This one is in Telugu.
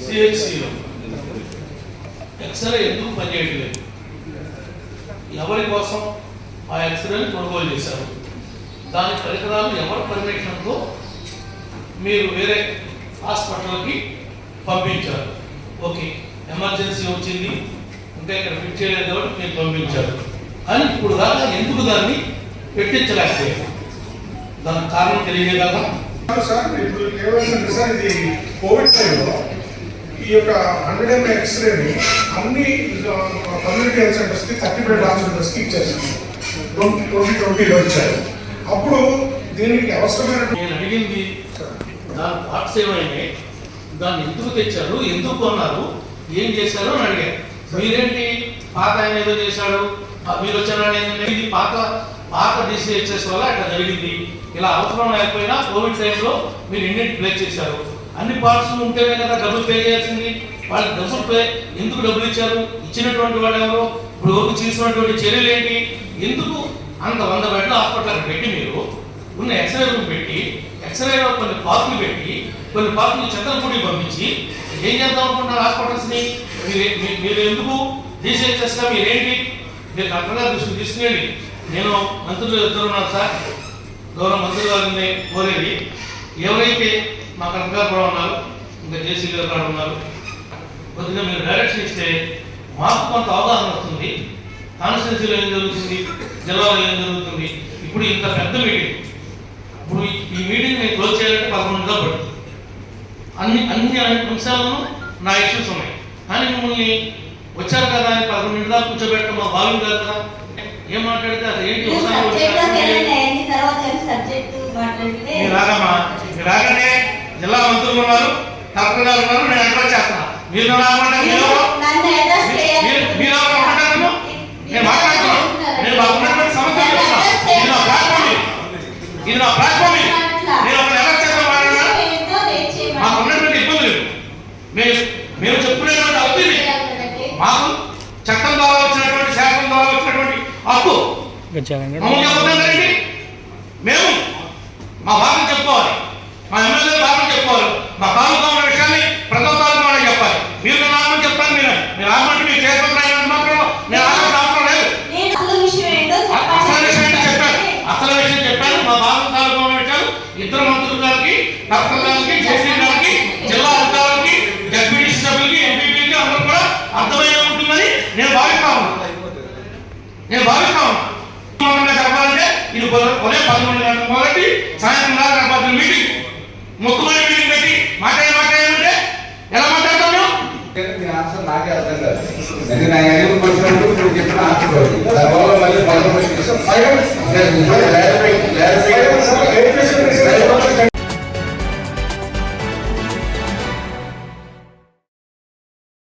సిహెచ్సిలో ఎక్స్రే ఎందుకు పనిచేయట్లేదు? ఎవరి కోసం ఆ ఎక్స్రేని కొనుగోలు చేశారు? దాని పరికరాలు ఎవరి పర్మిషన్తో మీరు వేరే హాస్పిటల్కి పంపించారు? ఓకే, ఎమర్జెన్సీ వచ్చింది ఇంకా ఇక్కడ ఫిట్ చేయలేదు కాబట్టి మీరు పంపించారు. కానీ ఇప్పుడు దాకా ఎందుకు దాన్ని పెట్టించలేకపోయారు? దానికి కారణం తెలియజేయగలరా? సార్, ఇప్పుడు కేవలం సార్ ఇది కోవిడ్ టైంలో ఈ యొక్క 100 ml ఎక్స్రేని అన్ని కమ్యూనిటీ హెల్త్ సెంటర్స్కి 35 హాస్పిటల్స్కి ఇచ్చేసారు. 2020లో ఇచ్చారు. అప్పుడు దీనికి అవసరమైన నేను అడిగింది దాని పార్ట్స్ ఏమైనాయి, దాన్ని ఎందుకు తెచ్చారు, ఎందుకు కొన్నారు, ఏం చేశారు అని అడిగారు. మీరేంటి పాత ఆయన ఏదో చేశాడు, మీరు వచ్చారని ఇది పాత డిసిహెచ్ఎస్ వల్ల అట్లా జరిగింది, ఇలా అవసరం లేకపోయినా కోవిడ్ టైంలో మీరు ఇండియన్ ప్లే చేశారు, అన్ని పార్ట్స్ ఉంటేనే కదా డబ్బులు పే చేయాల్సింది, వాళ్ళకి డబ్బులు పే ఎందుకు డబ్బులు ఇచ్చారు, ఇచ్చినటువంటి వాళ్ళు ఎవరు, ఇప్పుడు వరకు తీసుకున్నటువంటి చర్యలు ఏంటి, ఎందుకు అంత 100 బెడ్ల హాస్పిటల్ పెట్టి మీరు ఉన్న ఎక్స్రే రూమ్ పెట్టి ఎక్స్రేలో కొన్ని పార్కులు పెట్టి కొన్ని పార్కులు చంద్రపూడి పంపించి ఏం చేద్దాం అనుకుంటున్నారు హాస్పిటల్స్ని? మీరు ఎందుకు డిసిహెచ్ఎస్గా మీరేంటి? మీరు కరెక్ట్ గారు దృష్టి తీసుకునేది. నేను మంత్రులు ఇద్దరు ఉన్నారు సార్, గౌరవ మంత్రులు గారిని కోరేది, ఎవరైతే మా కరెక్ట్ గారు కూడా ఉన్నారు, ఇంకా జేసీ గారు కూడా ఉన్నారు, కొద్దిగా మీరు డైరెక్షన్ ఇస్తే మాకు కొంత అవగాహన వస్తుంది. కాన్స్టిట్యూన్సీలో ఏం జరుగుతుంది, జిల్లాలో ఏం జరుగుతుంది. ఇప్పుడు ఇంత పెద్ద మీటింగ్, ఇప్పుడు ఈ మీటింగ్ నేను క్లోజ్ చేయాలంటే 11 గంటలు పడుతుంది. అన్ని అంశాలను నా ఇష్యూస్ ఉన్నాయి. కానీ మిమ్మల్ని వచ్చారు కదా అని 11 నిమిషాలు కూర్చోబెట్టడం మా భావం కాదు కదా. ఏం మాట్లాడితే అది ఏంటి రాగానే జిల్లా మంత్రులు ఉన్నారు, కలెక్టర్ గారు ఉన్నారు, నేను అడ్రస్ చేస్తున్నా. మీరు నేను మాట్లాడుతున్నాను, నేను మాకున్నటువంటి సమస్య ఇది నా ప్లాట్ఫామ్, ఇది నా ప్లాట్ఫామ్. నేను ఒక ఎలా చేద్దాం మాకు ఉన్నటువంటి ఇబ్బందులు మేము చెప్పుకునేటువంటి అవుతుంది. మాకు చట్టం ద్వారా వచ్చినటువంటి శాసనం ద్వారా వచ్చినటువంటి హక్కు మమ్మల్ని చెప్పదండి. మేము మా భాగం చెప్పుకోవాలి, మా ఎమ్మెల్యే భాగం చెప్పుకోవాలి, మా తాలూకా ఉన్న విషయాన్ని ప్రజల తాలూకా చెప్పాలి. మీరు నామని చెప్తాను, మీరు ఆగమంటే మీరు చేసుకుంటున్నారని మాత్రం నేను ఆగడం అవసరం లేదు. అసలు విషయం చెప్పాను. మా భాగం తాలూకా ఉన్న విషయాలు ఇద్దరు మంత్రుల గారికి, కలెక్టర్ గారికి, జేసీ గారికి, జిల్లా అధికారులకి, డెప్యూటీ సభ్యులకి, ఎంపీపీకి అందరూ కూడా అర్థమయ్యే ఉంటుందని నేను భావిస్తా ఉన్నాను. చెప్పాలంటే ఇది ఉదయం 11 గంటల మొదటి సాయంత్రం 4 గంటల మీటింగ్, మొక్కుమని మీటింగ్ పెట్టి మాట్లాడమంటే ఎలా మాట్లాడతాం మేము? నాకే అర్థం కాదు. నేను నా ఎదురు వచ్చినప్పుడు చెప్పిన ఆన్సర్ దానివల్ల మళ్ళీ